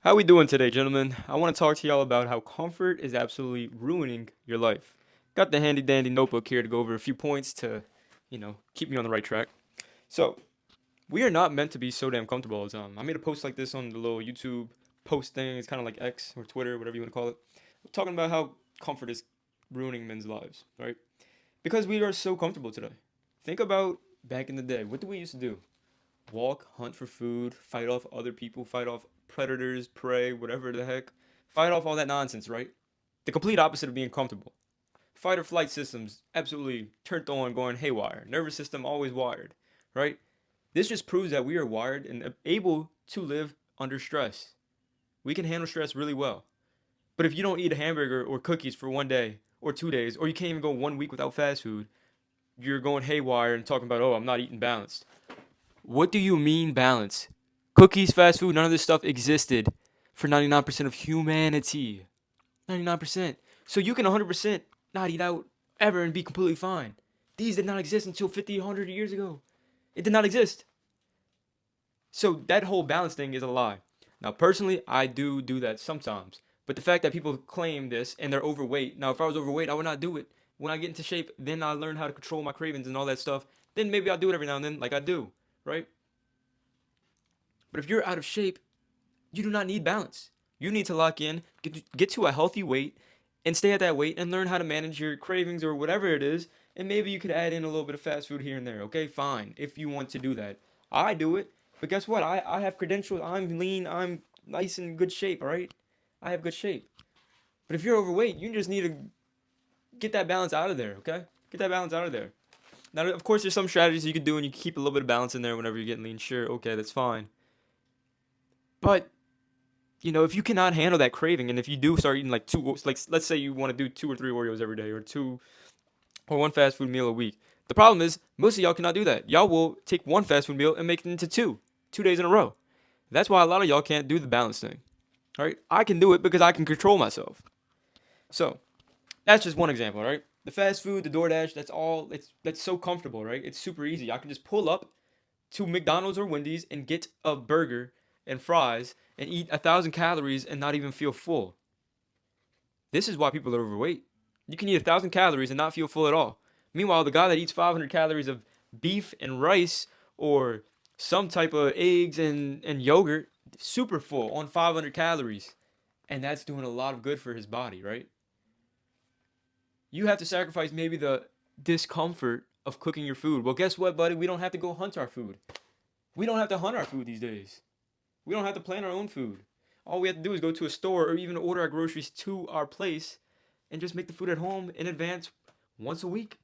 How we doing today, gentlemen? I want to talk to y'all about how comfort is absolutely ruining your life. Got the handy dandy notebook here to go over a few points to, keep me on the right track. So, we are not meant to be so damn comfortable all the time. I made a post like this on the little YouTube post thing. It's kind of like X or Twitter, whatever you want to call it. Talking about how comfort is ruining men's lives, right? Because we are so comfortable today. Think about back in the day. What did we used to do? Walk, hunt for food, fight off other people, fight off predators, prey, whatever the heck. Fight off all that nonsense, right? The complete opposite of being comfortable. Fight or flight systems absolutely turned on, going haywire. Nervous system always wired, right? This just proves that we are wired and able to live under stress. We can handle stress really well. But if you don't eat a hamburger or cookies for 1 day or 2 days, or you can't even go 1 week without fast food, you're going haywire and talking about, oh, I'm not eating balanced. What do you mean balance? Cookies, fast food, none of this stuff existed for 99% of humanity. 99%. So you can 100% not eat out ever and be completely fine. These did not exist until 50, 100 years ago. It did not exist. So that whole balance thing is a lie. Now, personally, I do that sometimes. But the fact that people claim this and they're overweight. Now, if I was overweight, I would not do it. When I get into shape, then I learn how to control my cravings and all that stuff. Then maybe I'll do it every now and then, like I do, right? But if you're out of shape, you do not need balance. You need to lock in, get to a healthy weight, and stay at that weight and learn how to manage your cravings or whatever it is. And maybe you could add in a little bit of fast food here and there. Okay, fine. If you want to do that, I do it. But guess what? I have credentials. I'm lean. I'm nice and good shape. All right, I have good shape. But if you're overweight, you just need to get that balance out of there. Okay, get that balance out of there. Now, of course, there's some strategies you can do, and you can keep a little bit of balance in there whenever you're getting lean. Sure, okay, that's fine. But if you cannot handle that craving, and if you do start eating like two, like let's say you want to do 2 or 3 Oreos every day, or two, or one fast food meal a week. The problem is most of y'all cannot do that. Y'all will take one fast food meal and make it into two days in a row. That's why a lot of y'all can't do the balance thing. All right, I can do it because I can control myself. So that's just one example, right? The fast food, the DoorDash, that's all. That's so comfortable, right? It's super easy. I can just pull up to McDonald's or Wendy's and get a burger and fries and eat 1,000 calories and not even feel full. This is why people are overweight. You can eat 1,000 calories and not feel full at all. Meanwhile, the guy that eats 500 calories of beef and rice or some type of eggs and yogurt, super full on 500 calories. And that's doing a lot of good for his body, right? You have to sacrifice maybe the discomfort of cooking your food. Well, guess what, buddy? We don't have to go hunt our food. We don't have to hunt our food these days. We don't have to plan our own food. All we have to do is go to a store or even order our groceries to our place and just make the food at home in advance once a week.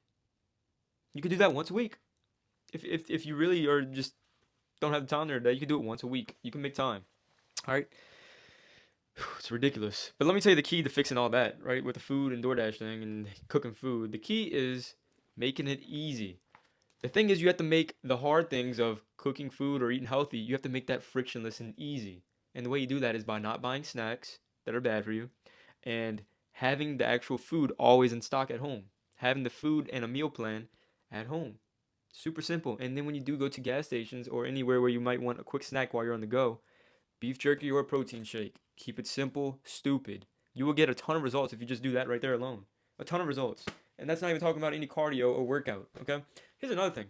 You can do that once a week. If you really are just don't have the time there today, you can do it once a week. You can make time. All right. It's ridiculous. But let me tell you the key to fixing all that, right? With the food and DoorDash thing and cooking food. The key is making it easy. The thing is, you have to make the hard things of cooking food or eating healthy, you have to make that frictionless and easy. And the way you do that is by not buying snacks that are bad for you and having the actual food always in stock at home. Having the food and a meal plan at home. Super simple. And then when you do go to gas stations or anywhere where you might want a quick snack while you're on the go, beef jerky or a protein shake. Keep it simple, stupid. You will get a ton of results if you just do that right there alone. A ton of results. And that's not even talking about any cardio or workout, okay? Here's another thing.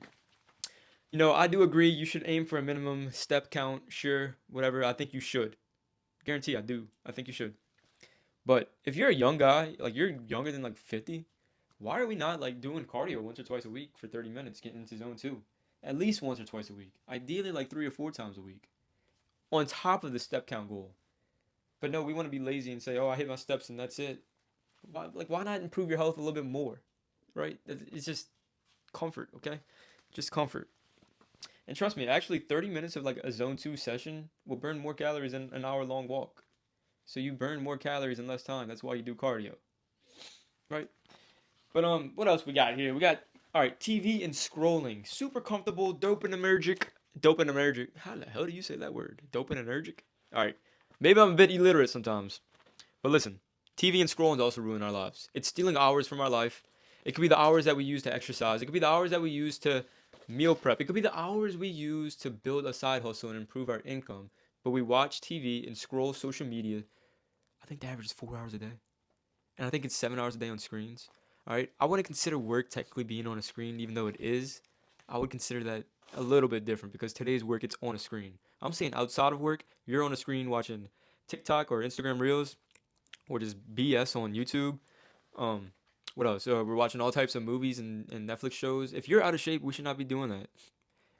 I do agree you should aim for a minimum step count, sure, whatever. I think you should. Guarantee I do. I think you should. But if you're a young guy, like you're younger than like 50, why are we not like doing cardio once or twice a week for 30 minutes, getting into zone 2? At least once or twice a week. Ideally like 3 or 4 times a week. On top of the step count goal. But no, we want to be lazy and say, "Oh, I hit my steps and that's it." Why not improve your health a little bit more, right? It's just comfort, okay? Just comfort. And trust me, actually, 30 minutes of like a zone 2 session will burn more calories than an hour long walk. So you burn more calories in less time. That's why you do cardio, right? But what else we got here? We got all right, TV and scrolling. Super comfortable, dopaminergic, dopaminergic. How the hell do you say that word? Dopaminergic. All right, maybe I'm a bit illiterate sometimes, but listen, TV and scrolling also ruin our lives. It's stealing hours from our life. It could be the hours that we use to exercise. It could be the hours that we use to meal prep. It could be the hours we use to build a side hustle and improve our income. but we watch TV and scroll social media. I think the average is 4 hours a day, and I think it's 7 hours a day on screens. All right, I wouldn't consider work technically being on a screen, even though it is. I would consider that a little bit different because today's work it's on a screen. I'm saying outside of work, you're on a screen watching TikTok or Instagram Reels or just BS on YouTube. Um, what else? We're watching all types of movies and Netflix shows. If you're out of shape, we should not be doing that.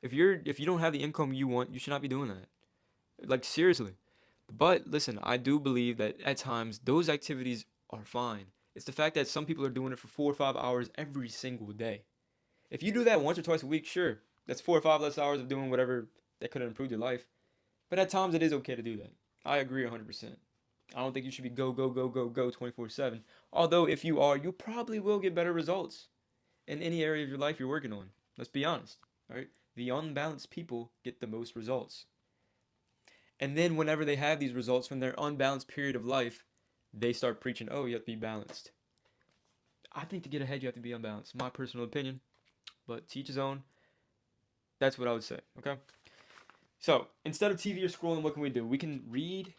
If you don't have the income you want, you should not be doing that. Like seriously. But listen, I do believe that at times those activities are fine. It's the fact that some people are doing it for 4 or 5 hours every single day. If you do that once or twice a week, sure, that's 4 or 5 less hours of doing whatever that could have improved your life. But at times it is okay to do that. I agree 100%. I don't think you should be go, go, go, go, go 24/7. Although, if you are, you probably will get better results in any area of your life you're working on. Let's be honest, right? The unbalanced people get the most results. And then, whenever they have these results from their unbalanced period of life, they start preaching, oh, you have to be balanced. I think to get ahead, you have to be unbalanced. My personal opinion, but teach his own. That's what I would say, okay? So, instead of TV or scrolling, what can we do? We can read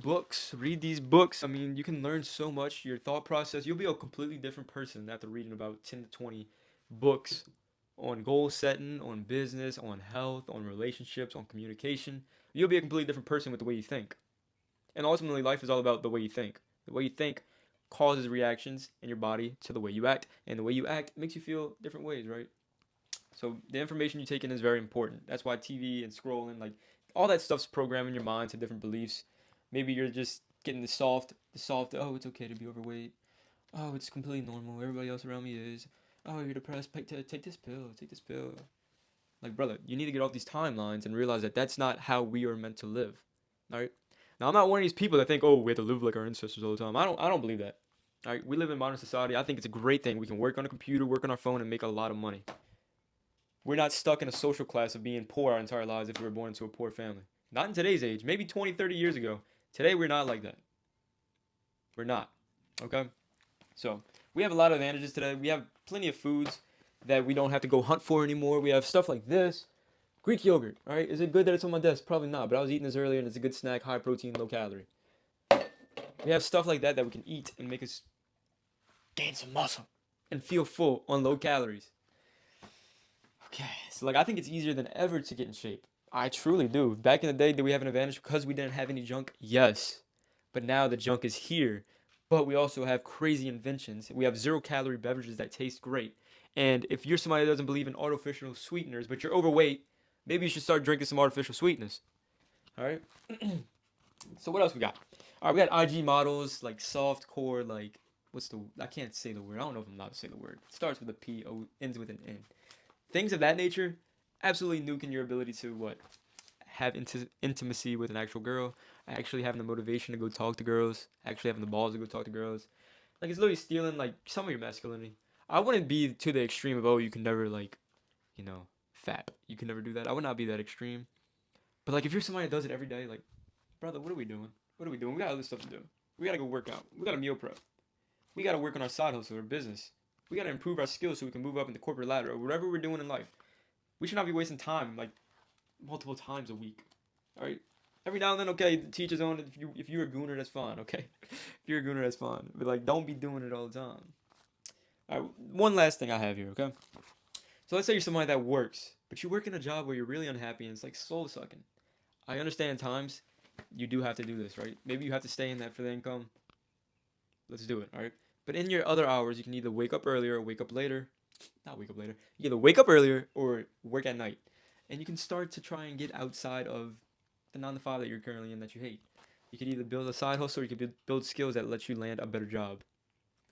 books, read these books. I mean, you can learn so much. Your thought process, you'll be a completely different person after reading about 10 to 20 books on goal setting, on business, on health, on relationships, on communication. You'll be a completely different person with the way you think. And ultimately, life is all about the way you think. The way you think causes reactions in your body to the way you act, and the way you act makes you feel different ways, right? So the information you take in is very important. That's why TV and scrolling, like all that stuff's programming your mind to different beliefs. Maybe you're just getting the soft. Oh, it's okay to be overweight. Oh, it's completely normal. Everybody else around me is. Oh, you're depressed. Take this pill. Take this pill. Like, brother, you need to get off these timelines and realize that that's not how we are meant to live. All right. Now, I'm not one of these people that think, oh, we have to live like our ancestors all the time. I don't believe that. All right. We live in modern society. I think it's a great thing. We can work on a computer, work on our phone, and make a lot of money. We're not stuck in a social class of being poor our entire lives if we were born into a poor family. Not in today's age. Maybe 20, 30 years ago. Today, we're not like that. We're not. Okay? So, we have a lot of advantages today. We have plenty of foods that we don't have to go hunt for anymore. We have stuff like this. Greek yogurt. All right? Is it good that it's on my desk? Probably not. But I was eating this earlier and it's a good snack, high protein, low calorie. We have stuff like that that we can eat and make us gain some muscle and feel full on low calories. Okay, so like I think it's easier than ever to get in shape. I truly do. Back in the day, did we have an advantage because we didn't have any junk? Yes. But now the junk is here. But we also have crazy inventions. We have 0 calorie beverages that taste great. And if you're somebody that doesn't believe in artificial sweeteners, but you're overweight, maybe you should start drinking some artificial sweetness. All right. So what else we got? All right, we got IG models like soft core, like what's the? I can't say the word. I don't know if I'm allowed to say the word. It starts with a P, ends with an N. Things of that nature absolutely nuking your ability to what have intimacy with an actual girl, actually having the motivation to go talk to girls, actually having the balls to go talk to girls. Like it's literally stealing like some of your masculinity. I wouldn't be to the extreme of, oh, you can never like, fat. You can never do that. I would not be that extreme. But like if you're somebody that does it every day, like, brother, what are we doing? What are we doing? We got other stuff to do. We gotta go work out. We gotta meal prep. We gotta work on our side hustle or business. We gotta improve our skills so we can move up in the corporate ladder or whatever we're doing in life. We should not be wasting time like multiple times a week. All right. Every now and then, okay, teach his own. If you're a gooner, that's fine. Okay, if you're a gooner, that's fine. But like, don't be doing it all the time. All right. One last thing I have here. Okay. So let's say you're somebody that works, but you work in a job where you're really unhappy and it's like soul sucking. I understand times you do have to do this, right? Maybe you have to stay in that for the income. Let's do it. All right. But in your other hours, you can either wake up earlier or wake up later. Not wake up later. You either wake up earlier or work at night. And you can start to try and get outside of the 9 to 5 that you're currently in that you hate. You could either build a side hustle or you could build skills that let you land a better job.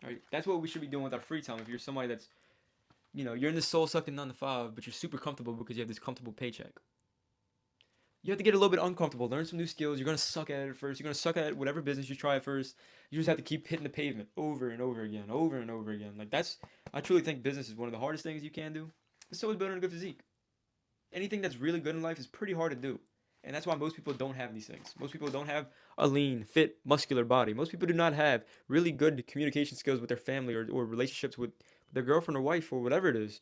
All right. That's what we should be doing with our free time. If you're somebody that's, you're in this soul sucking 9 to 5, but you're super comfortable because you have this comfortable paycheck. You have to get a little bit uncomfortable, learn some new skills. You're gonna suck at it at first. You're gonna suck at whatever business you try at first. You just have to keep hitting the pavement over and over again, over and over again. Like I truly think business is one of the hardest things you can do. So is building a good physique. Anything that's really good in life is pretty hard to do, and that's why most people don't have these things. Most people don't have a lean, fit, muscular body. Most people do not have really good communication skills with their family or relationships with their girlfriend or wife or whatever it is.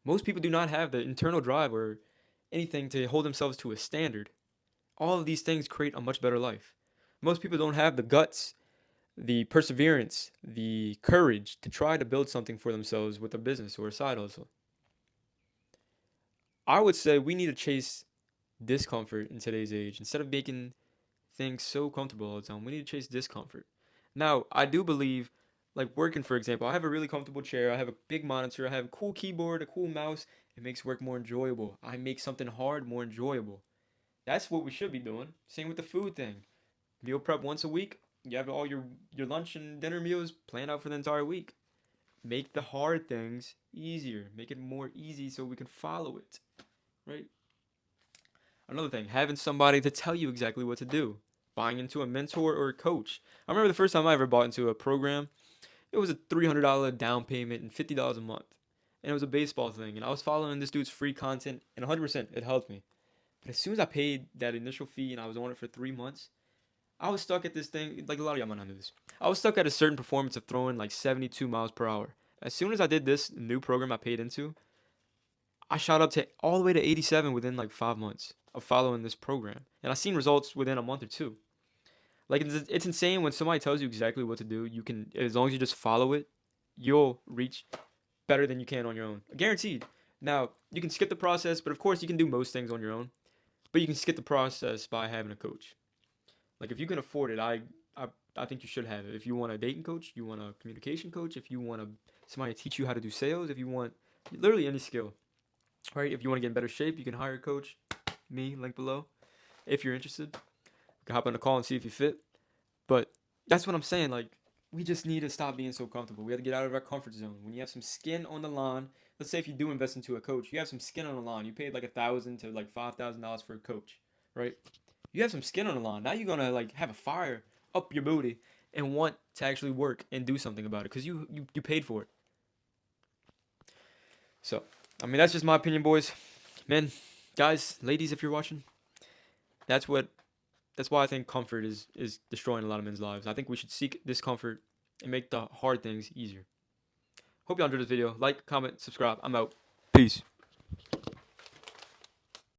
Most people do not have the internal drive or anything to hold themselves to a standard. All of these things create a much better life. Most people don't have the guts, the perseverance, the courage to try to build something for themselves with a business or a side hustle. I would say we need to chase discomfort in today's age instead of making things so comfortable all the time. We need to chase discomfort. Now, I do believe, like working, for example, I have a really comfortable chair, I have a big monitor, I have a cool keyboard, a cool mouse. It makes work more enjoyable. I make something hard more enjoyable. That's what we should be doing. Same with the food thing. Meal prep once a week. You have all your lunch and dinner meals planned out for the entire week. Make the hard things easier. Make it more easy so we can follow it. Right? Another thing, having somebody to tell you exactly what to do. Buying into a mentor or a coach. I remember the first time I ever bought into a program, it was a $300 down payment and $50 a month. And it was a baseball thing. And I was following this dude's free content, and 100% it helped me. But as soon as I paid that initial fee and I was on it for 3 months, I was stuck at this thing. Like a lot of y'all might not know this. I was stuck at a certain performance of throwing like 72 miles per hour. As soon as I did this new program I paid into, I shot up to all the way to 87 within like 5 months of following this program. And I seen results within a month or two. Like it's insane when somebody tells you exactly what to do. You can, as long as you just follow it, you'll reach better than you can on your own. Guaranteed. Now, you can skip the process, but of course you can do most things on your own. But you can skip the process by having a coach. Like if you can afford it, I I think you should have it. If you want a dating coach, you want a communication coach, if you want somebody to teach you how to do sales, if you want literally any skill, right? If you want to get in better shape, you can hire a coach. Me, link below. If you're interested, you can hop on the call and see if you fit. But that's what I'm saying. Like we just need to stop being so comfortable. We have to get out of our comfort zone. When you have some skin on the line, let's say if you do invest into a coach, you have some skin on the line. You paid like $1,000 to like $5,000 for a coach, right? You have some skin on the line. Now you're gonna like have a fire up your booty and want to actually work and do something about it because you paid for it. So I mean that's just my opinion, boys, men, guys, ladies, if you're watching. That's what that's why I think comfort is destroying a lot of men's lives. I think we should seek discomfort and make the hard things easier. Hope y'all enjoyed this video. Like, comment, subscribe. I'm out. Peace.